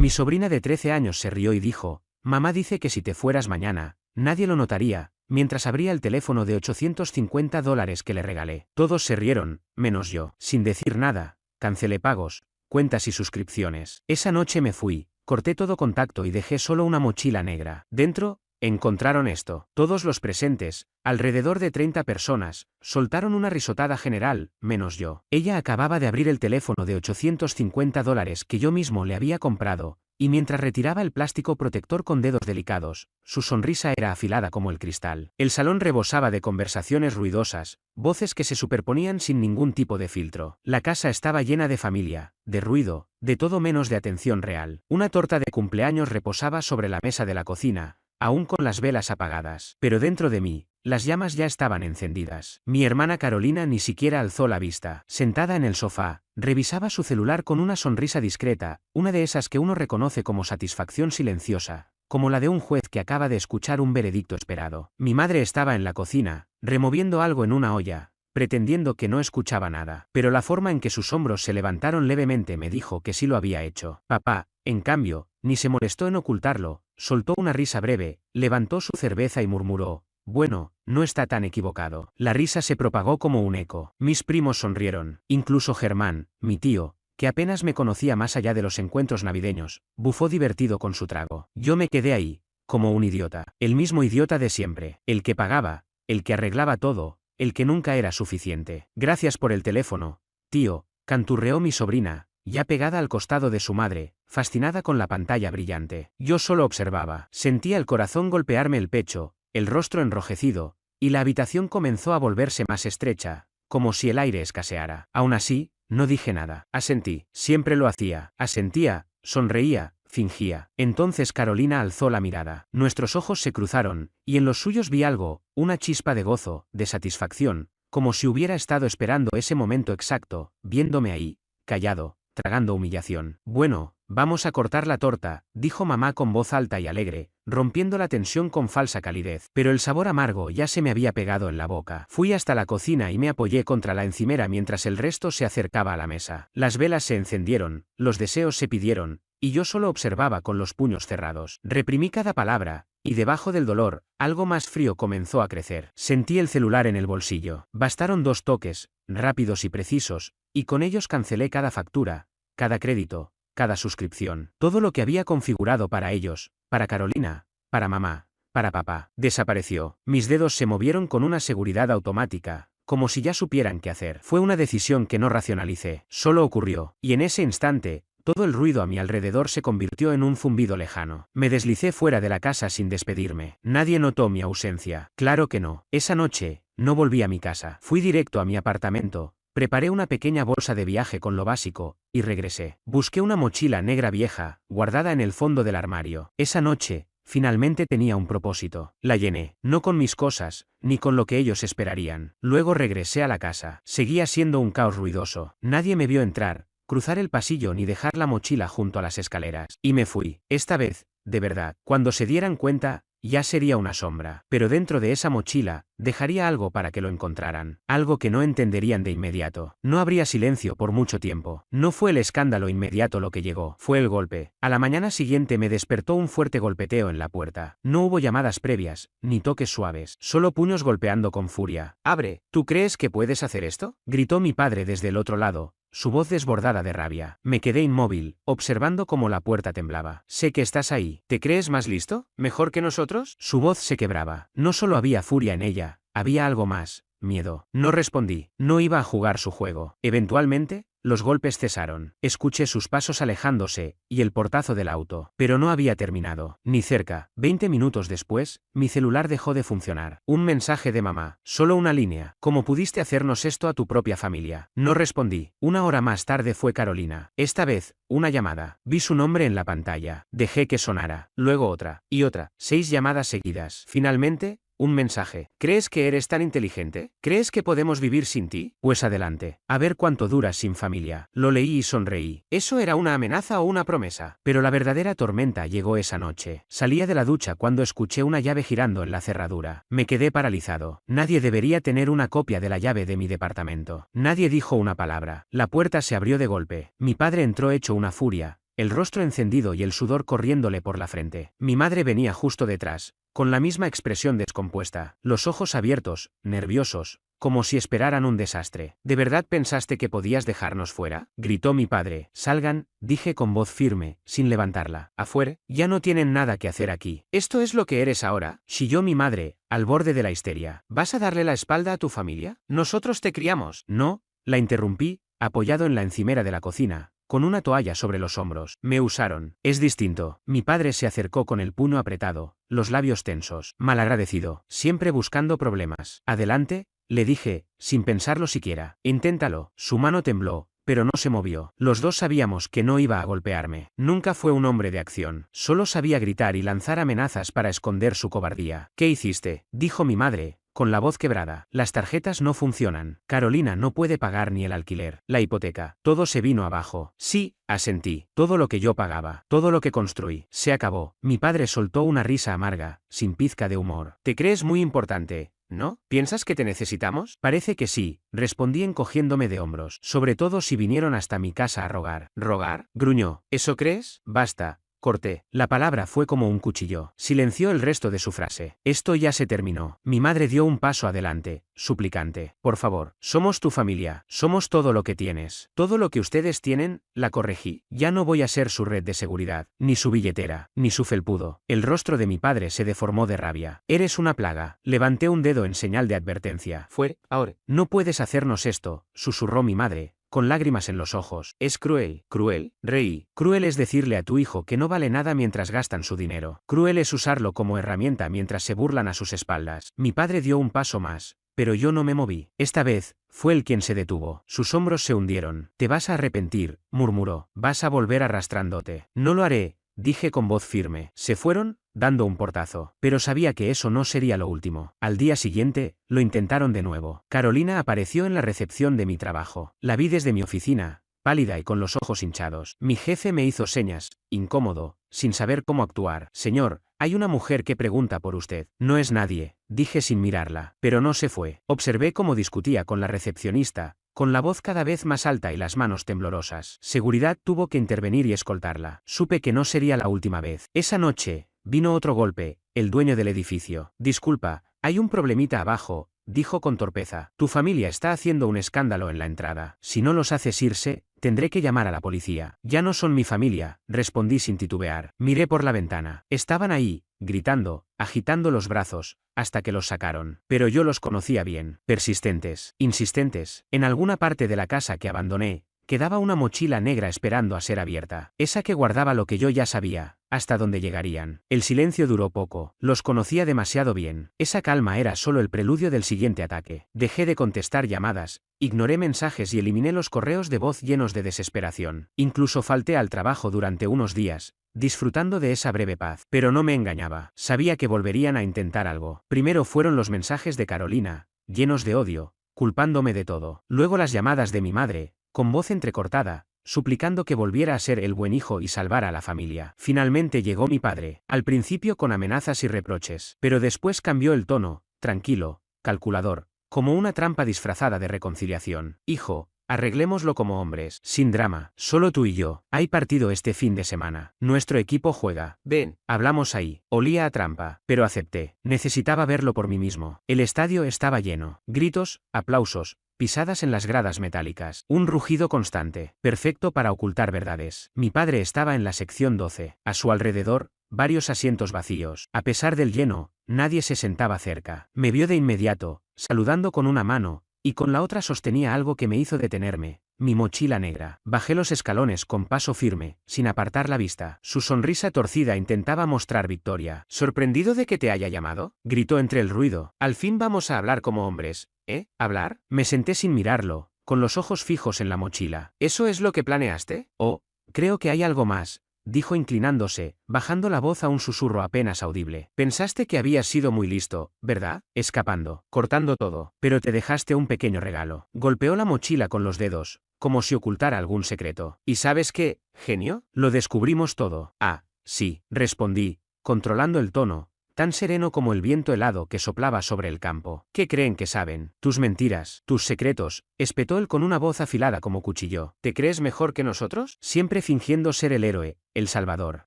Mi sobrina de 13 años se rió y dijo, mamá dice que si te fueras mañana, nadie lo notaría, mientras abría el teléfono de $850 que le regalé. Todos se rieron, menos yo. Sin decir nada, cancelé pagos, cuentas y suscripciones. Esa noche me fui, corté todo contacto y dejé solo una mochila negra. Dentro, encontraron esto. Todos los presentes, alrededor de 30 personas, soltaron una risotada general, menos yo. Ella acababa de abrir el teléfono de $850 que yo mismo le había comprado, y mientras retiraba el plástico protector con dedos delicados, su sonrisa era afilada como el cristal. El salón rebosaba de conversaciones ruidosas, voces que se superponían sin ningún tipo de filtro. La casa estaba llena de familia, de ruido, de todo menos de atención real. Una torta de cumpleaños reposaba sobre la mesa de la cocina, aún con las velas apagadas. Pero dentro de mí, las llamas ya estaban encendidas. Mi hermana Carolina ni siquiera alzó la vista. Sentada en el sofá, revisaba su celular con una sonrisa discreta, una de esas que uno reconoce como satisfacción silenciosa, como la de un juez que acaba de escuchar un veredicto esperado. Mi madre estaba en la cocina, removiendo algo en una olla, pretendiendo que no escuchaba nada. Pero la forma en que sus hombros se levantaron levemente me dijo que sí lo había hecho. Papá, en cambio, ni se molestó en ocultarlo, soltó una risa breve, levantó su cerveza y murmuró, bueno, no está tan equivocado. La risa se propagó como un eco. Mis primos sonrieron, incluso Germán, mi tío, que apenas me conocía más allá de los encuentros navideños, bufó divertido con su trago. Yo me quedé ahí, como un idiota, el mismo idiota de siempre, el que pagaba, el que arreglaba todo, el que nunca era suficiente. Gracias por el teléfono, tío, canturreó mi sobrina, ya pegada al costado de su madre, fascinada con la pantalla brillante. Yo solo observaba. Sentía el corazón golpearme el pecho, el rostro enrojecido, y la habitación comenzó a volverse más estrecha, como si el aire escaseara. Aún así, no dije nada. Asentí. Siempre lo hacía. Asentía, sonreía, fingía. Entonces Carolina alzó la mirada. Nuestros ojos se cruzaron, y en los suyos vi algo, una chispa de gozo, de satisfacción, como si hubiera estado esperando ese momento exacto, viéndome ahí, callado, tragando humillación. Bueno, vamos a cortar la torta, dijo mamá con voz alta y alegre, rompiendo la tensión con falsa calidez. Pero el sabor amargo ya se me había pegado en la boca. Fui hasta la cocina y me apoyé contra la encimera mientras el resto se acercaba a la mesa. Las velas se encendieron, los deseos se pidieron, y yo solo observaba con los puños cerrados. Reprimí cada palabra, y debajo del dolor, algo más frío comenzó a crecer. Sentí el celular en el bolsillo. Bastaron 2 toques, rápidos y precisos, y con ellos cancelé cada factura, cada crédito, cada suscripción. Todo lo que había configurado para ellos, para Carolina, para mamá, para papá, desapareció. Mis dedos se movieron con una seguridad automática, como si ya supieran qué hacer. Fue una decisión que no racionalicé, solo ocurrió, y en ese instante, todo el ruido a mi alrededor se convirtió en un zumbido lejano. Me deslicé fuera de la casa sin despedirme. Nadie notó mi ausencia. Claro que no. Esa noche, no volví a mi casa. Fui directo a mi apartamento. Preparé una pequeña bolsa de viaje con lo básico, y regresé. Busqué una mochila negra vieja, guardada en el fondo del armario. Esa noche, finalmente tenía un propósito. La llené, no con mis cosas, ni con lo que ellos esperarían. Luego regresé a la casa. Seguía siendo un caos ruidoso. Nadie me vio entrar, cruzar el pasillo ni dejar la mochila junto a las escaleras. Y me fui. Esta vez, de verdad. Cuando se dieran cuenta, ya sería una sombra. Pero dentro de esa mochila, dejaría algo para que lo encontraran. Algo que no entenderían de inmediato. No habría silencio por mucho tiempo. No fue el escándalo inmediato lo que llegó. Fue el golpe. A la mañana siguiente me despertó un fuerte golpeteo en la puerta. No hubo llamadas previas, ni toques suaves. Solo puños golpeando con furia. «¡Abre! ¿Tú crees que puedes hacer esto?», gritó mi padre desde el otro lado, su voz desbordada de rabia. Me quedé inmóvil, observando cómo la puerta temblaba. «Sé que estás ahí. ¿Te crees más listo? ¿Mejor que nosotros?». Su voz se quebraba. No solo había furia en ella, había algo más, miedo. No respondí. No iba a jugar su juego. Eventualmente, los golpes cesaron. Escuché sus pasos alejándose, y el portazo del auto. Pero no había terminado. Ni cerca. 20 minutos después, mi celular dejó de funcionar. Un mensaje de mamá. Solo una línea. «¿Cómo pudiste hacernos esto a tu propia familia?». No respondí. Una hora más tarde fue Carolina. Esta vez, una llamada. Vi su nombre en la pantalla. Dejé que sonara. Luego otra. Y otra. 6 llamadas seguidas. Finalmente, un mensaje. «¿Crees que eres tan inteligente? ¿Crees que podemos vivir sin ti? Pues adelante. A ver cuánto duras sin familia». Lo leí y sonreí. ¿Eso era una amenaza o una promesa? Pero la verdadera tormenta llegó esa noche. Salía de la ducha cuando escuché una llave girando en la cerradura. Me quedé paralizado. Nadie debería tener una copia de la llave de mi departamento. Nadie dijo una palabra. La puerta se abrió de golpe. Mi padre entró hecho una furia, el rostro encendido y el sudor corriéndole por la frente. Mi madre venía justo detrás, con la misma expresión descompuesta, los ojos abiertos, nerviosos, como si esperaran un desastre. ¿De verdad pensaste que podías dejarnos fuera?, gritó mi padre. Salgan, dije con voz firme, sin levantarla. Afuera, ya no tienen nada que hacer aquí. ¿Esto es lo que eres ahora?, chilló mi madre, al borde de la histeria. ¿Vas a darle la espalda a tu familia? Nosotros te criamos. No, la interrumpí, apoyado en la encimera de la cocina, con una toalla sobre los hombros. Me usaron. Es distinto. Mi padre se acercó con el puño apretado, los labios tensos. Malagradecido, siempre buscando problemas. Adelante, le dije, sin pensarlo siquiera. Inténtalo. Su mano tembló, pero no se movió. Los dos sabíamos que no iba a golpearme. Nunca fue un hombre de acción. Solo sabía gritar y lanzar amenazas para esconder su cobardía. ¿Qué hiciste?, dijo mi madre, con la voz quebrada. Las tarjetas no funcionan. Carolina no puede pagar ni el alquiler, la hipoteca. Todo se vino abajo. Sí, asentí. Todo lo que yo pagaba, todo lo que construí, se acabó. Mi padre soltó una risa amarga, sin pizca de humor. ¿Te crees muy importante, no? ¿Piensas que te necesitamos? Parece que sí, respondí encogiéndome de hombros. Sobre todo si vinieron hasta mi casa a rogar. ¿Rogar?, gruñó. ¿Eso crees? Basta. Corté. La palabra fue como un cuchillo. Silenció el resto de su frase. Esto ya se terminó. Mi madre dio un paso adelante, suplicante. Por favor, somos tu familia, somos todo lo que tienes. Todo lo que ustedes tienen, la corregí. Ya no voy a ser su red de seguridad, ni su billetera, ni su felpudo. El rostro de mi padre se deformó de rabia. Eres una plaga. Levanté un dedo en señal de advertencia. Fuera, ahora. No puedes hacernos esto, susurró mi madre, con lágrimas en los ojos. Es cruel. ¿Cruel? Reí. Cruel es decirle a tu hijo que no vale nada mientras gastan su dinero. Cruel es usarlo como herramienta mientras se burlan a sus espaldas. Mi padre dio un paso más, pero yo no me moví. Esta vez, fue él quien se detuvo. Sus hombros se hundieron. Te vas a arrepentir, murmuró. Vas a volver arrastrándote. No lo haré, dije con voz firme. Se fueron, dando un portazo. Pero sabía que eso no sería lo último. Al día siguiente, lo intentaron de nuevo. Carolina apareció en la recepción de mi trabajo. La vi desde mi oficina, pálida y con los ojos hinchados. Mi jefe me hizo señas, incómodo, sin saber cómo actuar. Señor, hay una mujer que pregunta por usted. No es nadie, dije sin mirarla. Pero no se fue. Observé cómo discutía con la recepcionista, con la voz cada vez más alta y las manos temblorosas. Seguridad tuvo que intervenir y escoltarla. Supe que no sería la última vez. Esa noche, vino otro golpe, el dueño del edificio. Disculpa, hay un problemita abajo, dijo con torpeza. Tu familia está haciendo un escándalo en la entrada. Si no los haces irse, tendré que llamar a la policía. Ya no son mi familia, respondí sin titubear. Miré por la ventana. Estaban ahí, gritando, agitando los brazos, hasta que los sacaron. Pero yo los conocía bien. Persistentes, insistentes. En alguna parte de la casa que abandoné, quedaba una mochila negra esperando a ser abierta. Esa que guardaba lo que yo ya sabía, hasta dónde llegarían. El silencio duró poco. Los conocía demasiado bien. Esa calma era solo el preludio del siguiente ataque. Dejé de contestar llamadas, ignoré mensajes y eliminé los correos de voz llenos de desesperación. Incluso falté al trabajo durante unos días, disfrutando de esa breve paz. Pero no me engañaba. Sabía que volverían a intentar algo. Primero fueron los mensajes de Carolina, llenos de odio, culpándome de todo. Luego las llamadas de mi madre, con voz entrecortada, suplicando que volviera a ser el buen hijo y salvara a la familia. Finalmente llegó mi padre, al principio con amenazas y reproches, pero después cambió el tono, tranquilo, calculador, como una trampa disfrazada de reconciliación. Hijo, arreglémoslo como hombres, sin drama, solo tú y yo. Hay partido este fin de semana. Nuestro equipo juega. Ven, hablamos ahí. Olía a trampa, pero acepté. Necesitaba verlo por mí mismo. El estadio estaba lleno. Gritos, aplausos, pisadas en las gradas metálicas. Un rugido constante, perfecto para ocultar verdades. Mi padre estaba en la sección 12. A su alrededor, varios asientos vacíos. A pesar del lleno, nadie se sentaba cerca. Me vio de inmediato, saludando con una mano, y con la otra sostenía algo que me hizo detenerme, mi mochila negra. Bajé los escalones con paso firme, sin apartar la vista. Su sonrisa torcida intentaba mostrar victoria. ¿Sorprendido de que te haya llamado?, gritó entre el ruido. Al fin vamos a hablar como hombres, ¿eh? ¿Hablar? Me senté sin mirarlo, con los ojos fijos en la mochila. ¿Eso es lo que planeaste? Oh, creo que hay algo más, dijo inclinándose, bajando la voz a un susurro apenas audible. Pensaste que habías sido muy listo, ¿verdad? Escapando, cortando todo, pero te dejaste un pequeño regalo. Golpeó la mochila con los dedos, como si ocultara algún secreto. ¿Y sabes qué, genio? Lo descubrimos todo. Ah, sí, respondí, controlando el tono, tan sereno como el viento helado que soplaba sobre el campo. ¿Qué creen que saben? Tus mentiras, tus secretos, espetó él con una voz afilada como cuchillo. ¿Te crees mejor que nosotros? Siempre fingiendo ser el héroe, el salvador.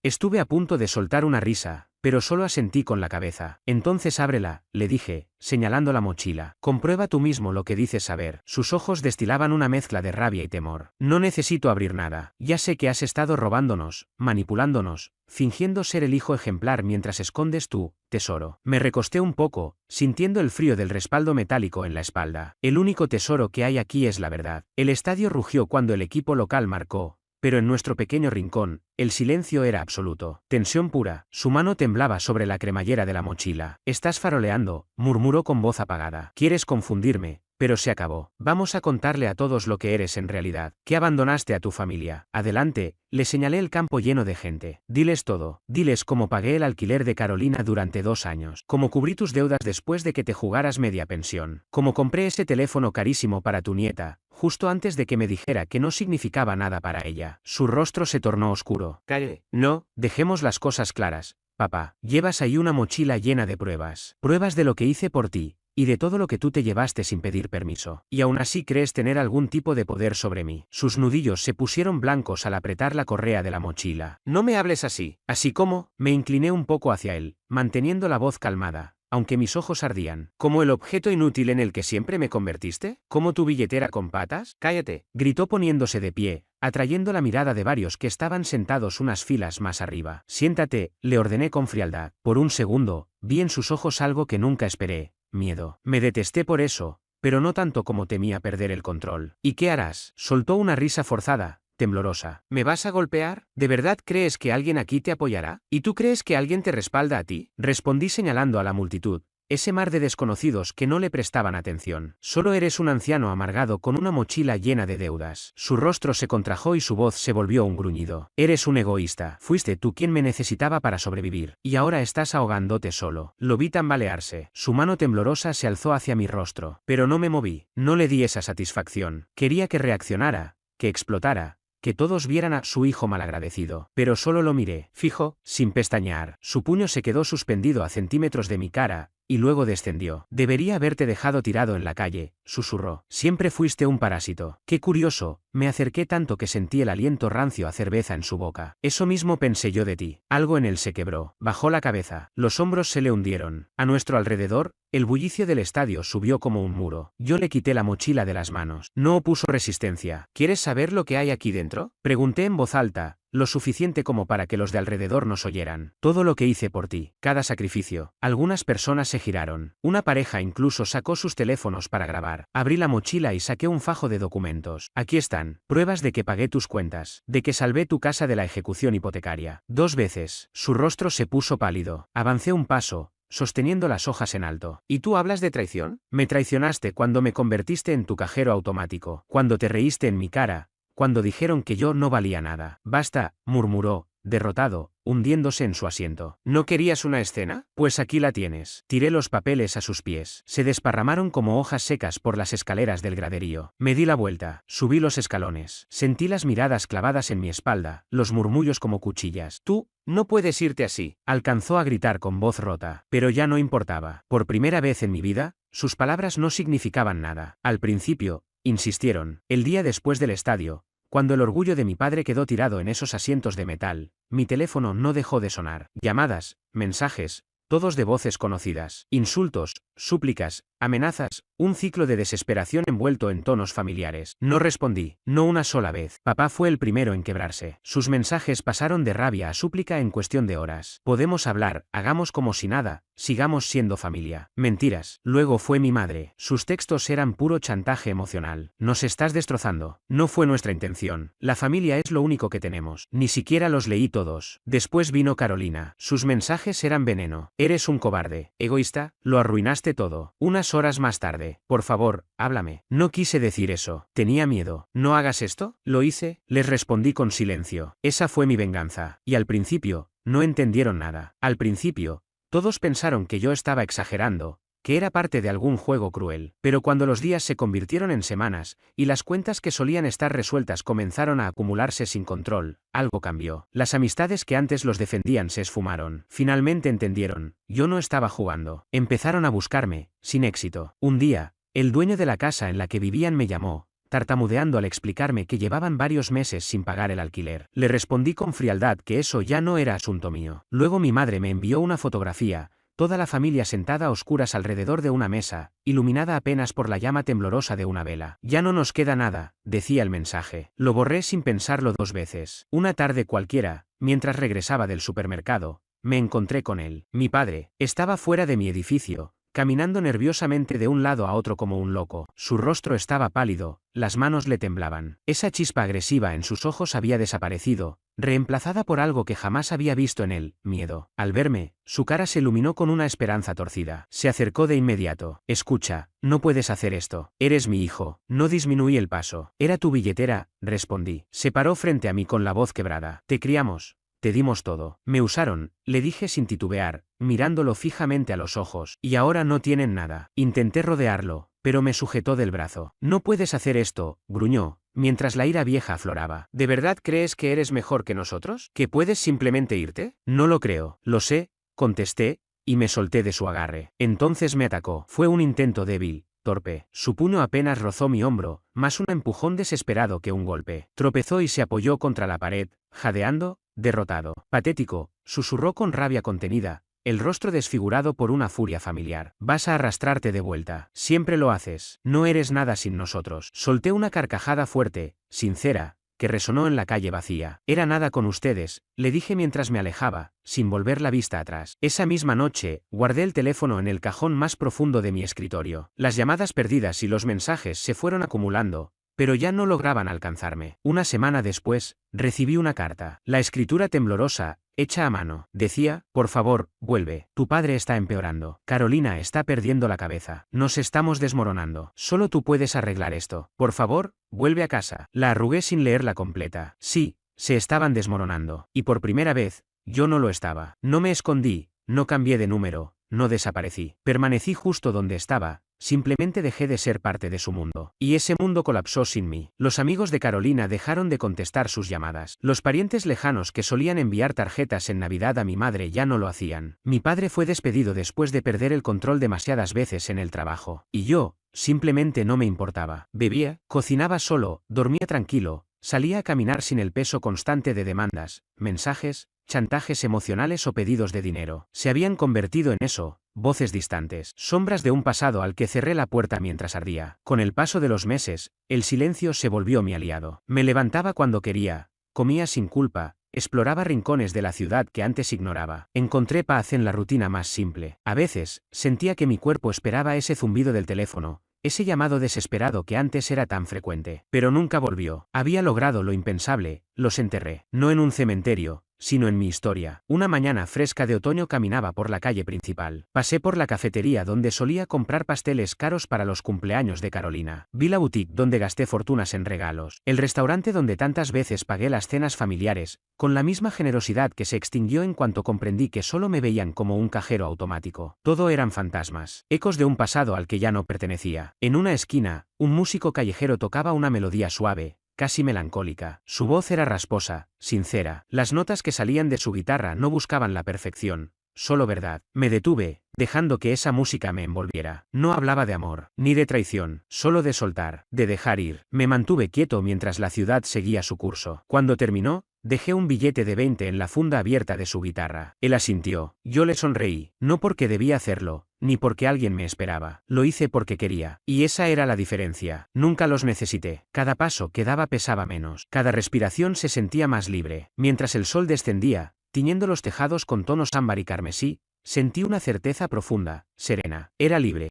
Estuve a punto de soltar una risa, pero solo asentí con la cabeza. Entonces ábrela, le dije, señalando la mochila. Comprueba tú mismo lo que dices saber. Sus ojos destilaban una mezcla de rabia y temor. No necesito abrir nada. Ya sé que has estado robándonos, manipulándonos, fingiendo ser el hijo ejemplar mientras escondes tu tesoro. Me recosté un poco, sintiendo el frío del respaldo metálico en la espalda. El único tesoro que hay aquí es la verdad. El estadio rugió cuando el equipo local marcó, pero en nuestro pequeño rincón, el silencio era absoluto. Tensión pura. Su mano temblaba sobre la cremallera de la mochila. Estás faroleando, murmuró con voz apagada. Quieres confundirme, pero se acabó. Vamos a contarle a todos lo que eres en realidad. Que abandonaste a tu familia. Adelante, le señalé el campo lleno de gente. Diles todo. Diles cómo pagué el alquiler de Carolina durante 2 años. Cómo cubrí tus deudas después de que te jugaras media pensión. Cómo compré ese teléfono carísimo para tu nieta, justo antes de que me dijera que no significaba nada para ella. Su rostro se tornó oscuro. Calle. No, dejemos las cosas claras, papá. Llevas ahí una mochila llena de pruebas. Pruebas de lo que hice por ti, y de todo lo que tú te llevaste sin pedir permiso. Y aún así crees tener algún tipo de poder sobre mí. Sus nudillos se pusieron blancos al apretar la correa de la mochila. No me hables así. Así como, me incliné un poco hacia él, manteniendo la voz calmada, aunque mis ojos ardían. ¿Como el objeto inútil en el que siempre me convertiste? ¿Como tu billetera con patas? Cállate, gritó poniéndose de pie, atrayendo la mirada de varios que estaban sentados unas filas más arriba. Siéntate, le ordené con frialdad. Por un segundo, vi en sus ojos algo que nunca esperé: miedo. Me detesté por eso, pero no tanto como temía perder el control. ¿Y qué harás? Soltó una risa forzada, temblorosa. ¿Me vas a golpear? ¿De verdad crees que alguien aquí te apoyará? ¿Y tú crees que alguien te respalda a ti? Respondí señalando a la multitud, ese mar de desconocidos que no le prestaban atención. Solo eres un anciano amargado con una mochila llena de deudas. Su rostro se contrajo y su voz se volvió un gruñido. Eres un egoísta. Fuiste tú quien me necesitaba para sobrevivir, y ahora estás ahogándote solo. Lo vi tambalearse. Su mano temblorosa se alzó hacia mi rostro, pero no me moví. No le di esa satisfacción. Quería que reaccionara, que explotara, que todos vieran a su hijo malagradecido. Pero solo lo miré, fijo, sin pestañear. Su puño se quedó suspendido a centímetros de mi cara, y luego descendió. Debería haberte dejado tirado en la calle, susurró. Siempre fuiste un parásito. Qué curioso, me acerqué tanto que sentí el aliento rancio a cerveza en su boca. Eso mismo pensé yo de ti. Algo en él se quebró. Bajó la cabeza. Los hombros se le hundieron. A nuestro alrededor, el bullicio del estadio subió como un muro. Yo le quité la mochila de las manos. No opuso resistencia. ¿Quieres saber lo que hay aquí dentro? Pregunté en voz alta, lo suficiente como para que los de alrededor nos oyeran. Todo lo que hice por ti, cada sacrificio. Algunas personas se giraron. Una pareja incluso sacó sus teléfonos para grabar. Abrí la mochila y saqué un fajo de documentos. Aquí están, pruebas de que pagué tus cuentas, de que salvé tu casa de la ejecución hipotecaria. 2 veces. Su rostro se puso pálido. Avancé un paso, sosteniendo las hojas en alto. ¿Y tú hablas de traición? Me traicionaste cuando me convertiste en tu cajero automático, cuando te reíste en mi cara, cuando dijeron que yo no valía nada. Basta, murmuró, derrotado, hundiéndose en su asiento. ¿No querías una escena? Pues aquí la tienes. Tiré los papeles a sus pies. Se desparramaron como hojas secas por las escaleras del graderío. Me di la vuelta, subí los escalones. Sentí las miradas clavadas en mi espalda, los murmullos como cuchillas. Tú no puedes irte así. Alcanzó a gritar con voz rota, pero ya no importaba. Por primera vez en mi vida, sus palabras no significaban nada. Al principio, insistieron. El día después del estadio, cuando el orgullo de mi padre quedó tirado en esos asientos de metal, mi teléfono no dejó de sonar. Llamadas, mensajes, todos de voces conocidas. Insultos, súplicas, amenazas, un ciclo de desesperación envuelto en tonos familiares. No respondí, no una sola vez. Papá fue el primero en quebrarse. Sus mensajes pasaron de rabia a súplica en cuestión de horas. Podemos hablar, hagamos como si nada, sigamos siendo familia. Mentiras. Luego fue mi madre. Sus textos eran puro chantaje emocional. Nos estás destrozando. No fue nuestra intención. La familia es lo único que tenemos. Ni siquiera los leí todos. Después vino Carolina. Sus mensajes eran veneno. Eres un cobarde, egoísta, lo arruinaste todo. Unas horas más tarde. Por favor, háblame. No quise decir eso. Tenía miedo. ¿No hagas esto? Lo hice, les respondí con silencio. Esa fue mi venganza. Y al principio, no entendieron nada. Al principio, todos pensaron que yo estaba exagerando, que era parte de algún juego cruel. Pero cuando los días se convirtieron en semanas, y las cuentas que solían estar resueltas comenzaron a acumularse sin control, algo cambió. Las amistades que antes los defendían se esfumaron. Finalmente entendieron, yo no estaba jugando. Empezaron a buscarme, sin éxito. Un día, el dueño de la casa en la que vivían me llamó, tartamudeando al explicarme que llevaban varios meses sin pagar el alquiler. Le respondí con frialdad que eso ya no era asunto mío. Luego mi madre me envió una fotografía, toda la familia sentada a oscuras alrededor de una mesa, iluminada apenas por la llama temblorosa de una vela. Ya no nos queda nada, decía el mensaje. Lo borré sin pensarlo 2 veces. Una tarde cualquiera, mientras regresaba del supermercado, me encontré con él. Mi padre estaba fuera de mi edificio, caminando nerviosamente de un lado a otro como un loco. Su rostro estaba pálido, las manos le temblaban. Esa chispa agresiva en sus ojos había desaparecido, reemplazada por algo que jamás había visto en él, miedo. Al verme, su cara se iluminó con una esperanza torcida. Se acercó de inmediato. Escucha, no puedes hacer esto. Eres mi hijo. No disminuí el paso. Era tu billetera, respondí. Se paró frente a mí con la voz quebrada. Te criamos. Te dimos todo. Me usaron, le dije sin titubear, mirándolo fijamente a los ojos. Y ahora no tienen nada. Intenté rodearlo, pero me sujetó del brazo. No puedes hacer esto, gruñó, mientras la ira vieja afloraba. ¿De verdad crees que eres mejor que nosotros? ¿Que puedes simplemente irte? No lo creo. Lo sé, contesté, y me solté de su agarre. Entonces me atacó. Fue un intento débil, torpe. Su puño apenas rozó mi hombro, más un empujón desesperado que un golpe. Tropezó y se apoyó contra la pared, jadeando, derrotado. Patético, susurró con rabia contenida, el rostro desfigurado por una furia familiar. Vas a arrastrarte de vuelta. Siempre lo haces. No eres nada sin nosotros. Solté una carcajada fuerte, sincera, que resonó en la calle vacía. Era nada con ustedes, le dije mientras me alejaba, sin volver la vista atrás. Esa misma noche, guardé el teléfono en el cajón más profundo de mi escritorio. Las llamadas perdidas y los mensajes se fueron acumulando, pero ya no lograban alcanzarme. Una semana después, recibí una carta. La escritura temblorosa, hecha a mano, decía, por favor, vuelve. Tu padre está empeorando. Carolina está perdiendo la cabeza. Nos estamos desmoronando. Solo tú puedes arreglar esto. Por favor, vuelve a casa. La arrugué sin leerla completa. Sí, se estaban desmoronando. Y por primera vez, yo no lo estaba. No me escondí, no cambié de número, no desaparecí. Permanecí justo donde estaba. Simplemente dejé de ser parte de su mundo. Y ese mundo colapsó sin mí. Los amigos de Carolina dejaron de contestar sus llamadas. Los parientes lejanos que solían enviar tarjetas en Navidad a mi madre ya no lo hacían. Mi padre fue despedido después de perder el control demasiadas veces en el trabajo. Y yo, simplemente no me importaba. Bebía, cocinaba solo, dormía tranquilo, salía a caminar sin el peso constante de demandas, mensajes, chantajes emocionales o pedidos de dinero. Se habían convertido en eso, voces distantes, sombras de un pasado al que cerré la puerta mientras ardía. Con el paso de los meses, el silencio se volvió mi aliado. Me levantaba cuando quería, comía sin culpa, exploraba rincones de la ciudad que antes ignoraba. Encontré paz en la rutina más simple. A veces, sentía que mi cuerpo esperaba ese zumbido del teléfono, ese llamado desesperado que antes era tan frecuente. Pero nunca volvió. Había logrado lo impensable, los enterré. No en un cementerio, sino en mi historia. Una mañana fresca de otoño caminaba por la calle principal. Pasé por la cafetería donde solía comprar pasteles caros para los cumpleaños de Carolina. Vi la boutique donde gasté fortunas en regalos. El restaurante donde tantas veces pagué las cenas familiares, con la misma generosidad que se extinguió en cuanto comprendí que solo me veían como un cajero automático. Todo eran fantasmas, ecos de un pasado al que ya no pertenecía. En una esquina, un músico callejero tocaba una melodía suave, casi melancólica. Su voz era rasposa, sincera. Las notas que salían de su guitarra no buscaban la perfección, solo verdad. Me detuve, dejando que esa música me envolviera. No hablaba de amor, ni de traición, solo de soltar, de dejar ir. Me mantuve quieto mientras la ciudad seguía su curso. Cuando terminó, dejé un billete de 20 en la funda abierta de su guitarra. Él asintió. Yo le sonreí, no porque debía hacerlo, ni porque alguien me esperaba. Lo hice porque quería. Y esa era la diferencia. Nunca los necesité. Cada paso que daba pesaba menos. Cada respiración se sentía más libre. Mientras el sol descendía, tiñendo los tejados con tonos ámbar y carmesí, sentí una certeza profunda, serena. Era libre.